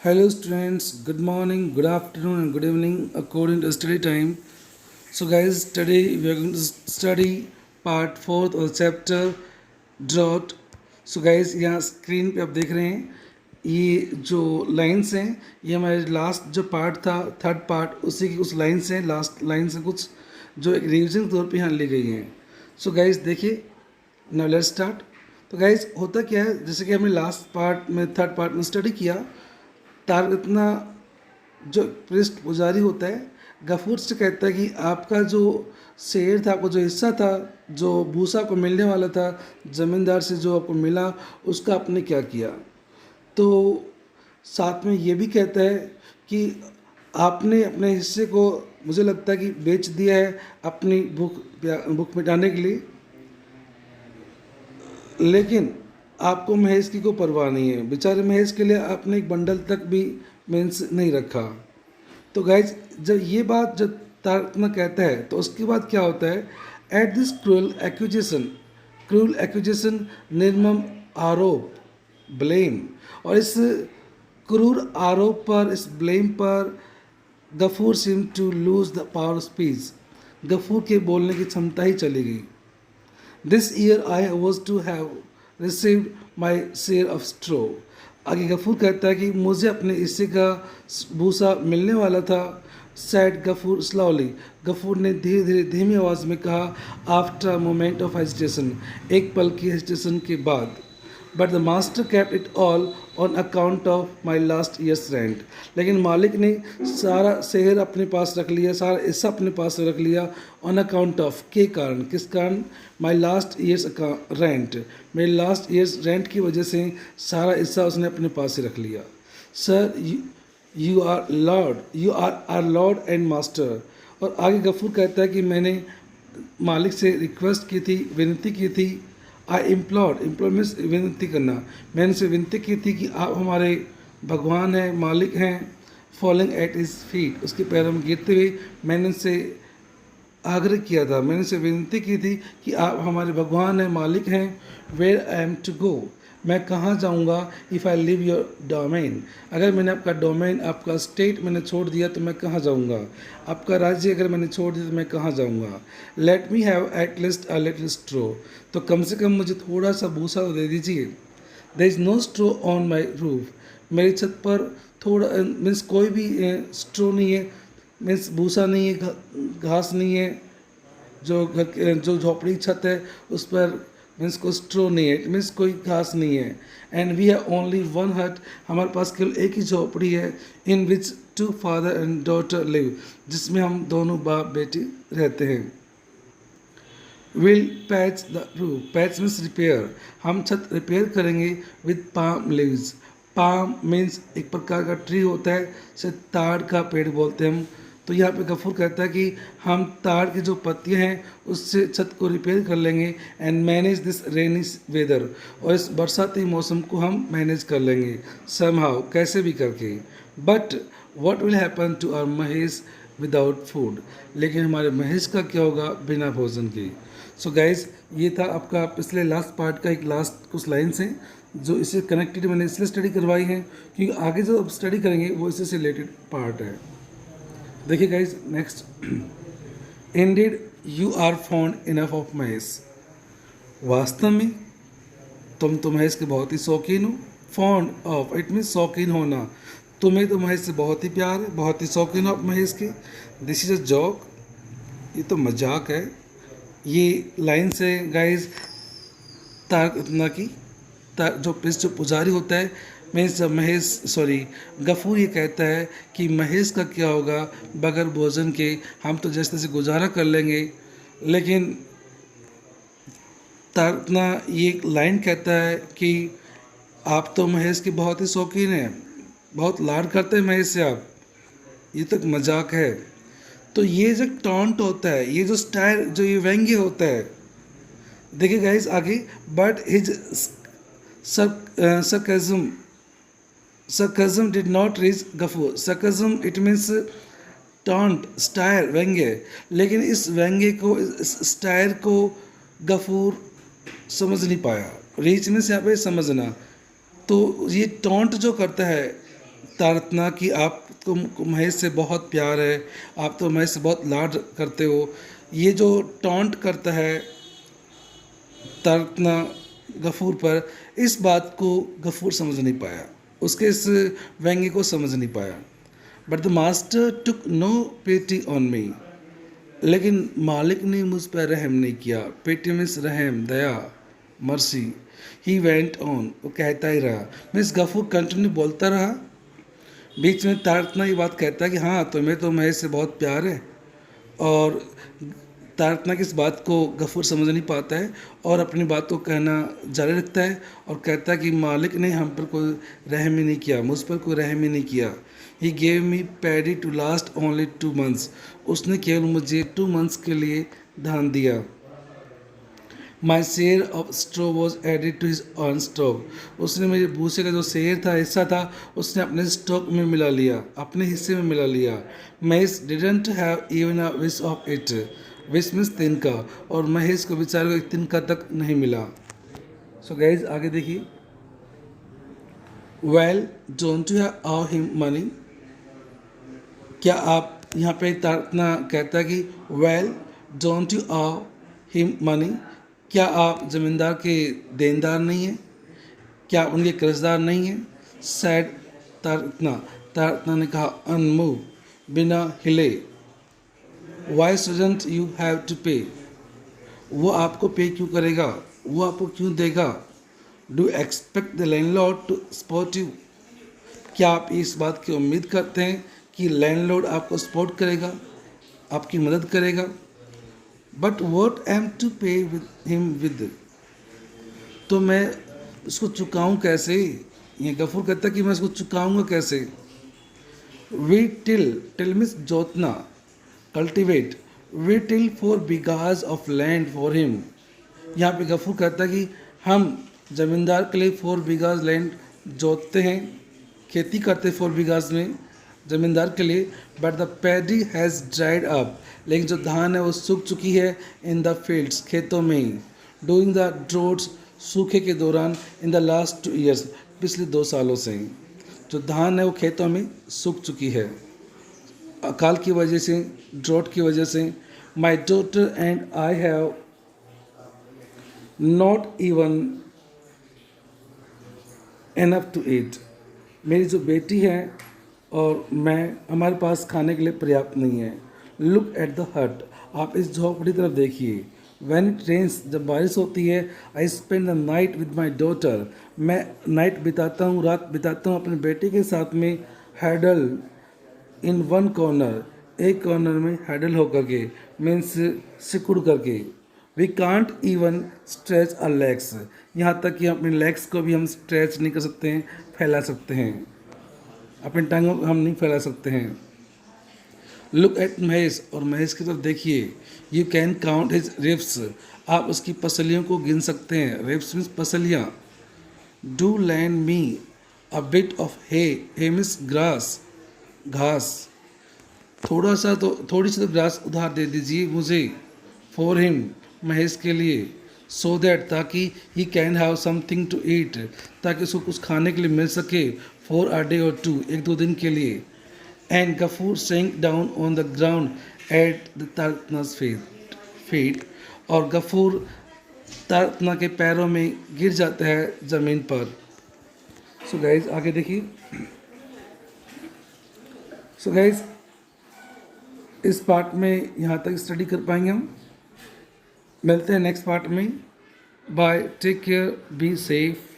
Hello students, good morning, good afternoon and good evening according to study time. So guys, today we are going to study part 4th of chapter drought. So guys, यहाँ screen पे आप देख रहे हैं ये जो lines हैं ये हमारे लास्ट जो पार्ट था थर्ड पार्ट उसी की कुछ लाइंस हैं लास्ट लाइन से कुछ जो एक रिविजन के तौर पे यहाँ ली गई हैं. सो गाइस देखिए नाउ लेट्स स्टार्ट. तो गाइस होता क्या है जैसे कि हमने लास्ट पार्ट में थर्ड पार्ट में स्टडी किया तार इतना जो पृष्ठ पुजारी होता है गफूर से कहता है कि आपका जो शेर था आपको जो हिस्सा था जो भूसा को मिलने वाला था ज़मींदार से जो आपको मिला उसका आपने क्या किया. तो साथ में ये भी कहता है कि आपने अपने हिस्से को मुझे लगता है कि बेच दिया है अपनी भूख मिटाने के लिए, लेकिन आपको महेश की कोई परवाह नहीं है. बेचारे महेश के लिए आपने एक बंडल तक भी मीन्स नहीं रखा. तो गाइज जब ये बात जब तारकना कहता है तो उसके बाद क्या होता है, एट दिस क्रूल एक्यूजेशन निर्मम आरोप ब्लेम, और इस क्रूर आरोप पर इस ब्लेम पर Gafur seem to lose the power of speech. Gafur के बोलने की क्षमता ही चली गई. This year I was to have received my share of straw. आगे गफूर कहता है कि मुझे अपने हिस्से का भूसा मिलने वाला था. सैड गफूर स्लोली, गफूर ने धीरे धीरे धीमी आवाज़ में कहा. आफ्टर मोमेंट ऑफ हेजिटेशन, एक पल की हेजिटेशन के बाद. But the master kept it all on account of my last years rent. लेकिन मालिक ने सारा शहर अपने पास रख लिया, सारा हिस्सा अपने पास रख लिया. ऑन अकाउंट ऑफ के कारण, किस कारण, माई लास्ट ईयर्स रेंट, मेरे लास्ट ईयर्स रेंट की वजह से सारा हिस्सा उसने अपने पास से रख लिया. Sir you are are lord and master. और आगे गफूर कहता है कि मैंने मालिक से रिक्वेस्ट की थी, विनती की थी. आई इम्प्लोर मीन्स विनती करना. मैंने उनसे विनती की थी कि आप हमारे भगवान हैं, मालिक हैं. फॉलोइंग एट हिज फीट, उसके पैरों में गिरते हुए मैंने उनसे आग्रह किया था, मैंने उनसे विनती की थी कि आप हमारे भगवान हैं, मालिक हैं. Where I am to go, मैं कहाँ जाऊँगा. If I leave your domain, अगर मैंने आपका डोमेन आपका स्टेट मैंने छोड़ दिया तो मैं कहाँ जाऊँगा. आपका राज्य अगर मैंने छोड़ दिया तो मैं कहाँ जाऊँगा. Let me have at least a little straw, तो कम से कम मुझे थोड़ा सा भूसा दे दीजिए. There is no straw on my roof, मेरी छत पर थोड़ा मीन्स कोई भी स्ट्रो नहीं है, मीन्स भूसा नहीं है, घास नहीं है. जो झोपड़ी छत है उस पर मीन्स कोई स्ट्रो नहीं है, मीन्स कोई घास नहीं है. And we have only one hut, हमारे पास केवल एक ही झोपड़ी है. In which two father and daughter live, जिसमें हम दोनों बाप बेटी रहते हैं. Will patch the roof, patch means repair, हम छत रिपेयर करेंगे. With palm leaves, palm means एक प्रकार का ट्री होता है, से ताड़ का पेड़ बोलते हैं हम. तो यहाँ पे गफूर कहता है कि हम ताड़ की जो पत्तियाँ हैं उससे छत को रिपेयर कर लेंगे. And manage this rainy weather, और इस बरसाती मौसम को हम मैनेज कर लेंगे समहाउ, कैसे भी करके. But what will happen to our Mahesh without food, लेकिन हमारे महेश का क्या होगा बिना भोजन के. सो गाइज ये था आपका पिछले लास्ट पार्ट का एक लास्ट कुछ लाइन्स हैं जो इससे कनेक्टेड मैंने इसलिए स्टडी करवाई हैं क्योंकि आगे जो स्टडी करेंगे वो इससे से रिलेटेड पार्ट है. देखिए guys next, indeed you are fond enough of Mahesh, वास्तव में तुम तो महेश के बहुत ही शौकीन हो. फॉन्ड ऑफ इट मीन्स शौकीन होना, तुम्हें तो महेश से बहुत ही प्यार है, बहुत ही शौकीन हो आप महेश के. दिस इज़ अ जॉक, ये तो मजाक है. ये लाइन से गाइज तारकना की जो पुजारी होता है गफूर ये कहता है कि महेश का क्या होगा बगैर भोजन के, हम तो जैसे तैसे गुजारा कर लेंगे. लेकिन तारकना ये लाइन कहता है कि आप तो महेश के बहुत ही शौकीन हैं, बहुत लाड करते हैं महेश से आप, ये तो एक मजाक है. तो ये जो टॉन्ट होता है, ये जो स्टाइल, जो ये व्यंग्य होता है, देखिए गाइस आगे. But his sarcasm did not reach Gafoor. sarcasm it means taunt, satire, व्यंग्य. लेकिन इस व्यंग्य को, इस स्टायर को गफूर समझ नहीं पाया. रीच मीन्स यहाँ पे समझना. तो ये टॉन्ट जो करता है तारतना कि आप तुमको महेश से बहुत प्यार है, आप तो महेश से बहुत लाड करते हो। ये जो टॉन्ट करता है तारतना गफूर पर, इस बात को गफूर समझ नहीं पाया, उसके इस व्यंग्य को समझ नहीं पाया। But the master took no pity on me, लेकिन मालिक ने मुझ पर रहम नहीं किया। पेटी मीन्स रहम, दया, मर्सी। ही वेंट ऑन, वो कहता ही रहा, मीन्स गफूर कंटिन्यू बोलता रहा। बीच में तारतना ये बात कहता है कि हाँ तुम्हें तो महेश से बहुत प्यार है, और तारतना की इस बात को गफूर समझ नहीं पाता है और अपनी बात को कहना जारी रखता है और कहता है कि मालिक ने हम पर कोई रहम ही नहीं किया, मुझ पर कोई रहम ही नहीं किया। He gave me paddy to last only 2 months, उसने केवल मुझे 2 months के लिए धान दिया। My share of straw was added to his own stock, उसने मेरे भूसे का जो शेयर था, हिस्सा था, उसने अपने स्टॉक में मिला लिया, अपने हिस्से में मिला लिया। Mahesh didn't have even a wish of it, wish means तिनका, और महेश को बेचारे को एक तिनका तक नहीं मिला। सो गाइज आगे देखिए, well don't you have him money, क्या आप, यहाँ पे तारतना कहता है कि वेल डोंट यू आव हिम मनी, क्या आप ज़मींदार के देनदार नहीं हैं, क्या आप उनके कर्जदार नहीं हैं। सैड तारतना, तारतना ने कहा अनमूव, बिना हिले। Why shouldn't you have to pay, वो आपको पे क्यों करेगा, वो आपको क्यों देगा। Do expect the landlord to support you, क्या आप इस बात की उम्मीद करते हैं कि लैंडलॉर्ड आपको सपोर्ट करेगा, आपकी मदद करेगा। बट वॉट एम टू पे विद हिम विद, तो मैं उसको चुकाऊं कैसे। ये गफूर कहता है कि मैं उसको चुकाऊंगा कैसे। वी टिल, टिल मीन्स जोतना, cultivate, we till 4 bighas of land for him, यहाँ पे गफूर कहता है कि हम ज़मींदार के लिए 4 बीघास लैंड जोतते हैं, खेती करते 4 बीघास में ज़मींदार के लिए। But the paddy has dried up, लेकिन जो धान है वो सूख चुकी है इन द फील्ड्स, खेतों में ही। डूइंग द ड्रोट्स, सूखे के दौरान, इन द लास्ट 2 years, पिछले 2 सालों से जो धान है वो खेतों में सूख चुकी है अकाल की वजह से, ड्रोट की वजह से। My daughter and I have not even enough to eat, मेरी जो बेटी है और मैं, हमारे पास खाने के लिए पर्याप्त नहीं है। लुक एट द हट, आप इस झोपड़ी तरफ देखिए। व्हेन इट रेन्स, जब बारिश होती है, I spend the night with my daughter, मैं नाइट बिताता हूँ, रात बिताता हूँ अपने बेटे के साथ में। हैडल इन वन कॉर्नर, एक कॉर्नर में हैडल होकर के, मीन्स सिकुड़ करके। We can't even stretch our legs, यहाँ तक कि अपने लेग्स को भी हम स्ट्रेच नहीं कर सकते हैं, फैला सकते हैं, अपने टांगों को हम नहीं फैला सकते हैं। लुक एट महेश, और महेश की तरफ देखिए। You can count his ribs, आप उसकी पसलियों को गिन सकते हैं। रिब्स मीन्स पसलियाँ। Do lend me a bit of hay means grass, घास, थोड़ा सा तो, थोड़ी सी तो ग्रास उधार दे दीजिए मुझे। फॉर हिम, महेश के लिए। सो दैट, ताकि he can have something to eat, ताकि उसको कुछ खाने के लिए मिल सके। फॉर अ डे और 2, 1-2 दिन के लिए। And Gafur sank down on the ground at the Tarkaratna's feet, और गफूर तारतना के पैरों में गिर जाता है ज़मीन पर। सो गाइज आगे देखिए। सो गाइज इस पार्ट में यहाँ तक स्टडी कर पाएंगे हम। मिलते हैं नेक्स्ट पार्ट में। Bye, take care, be safe.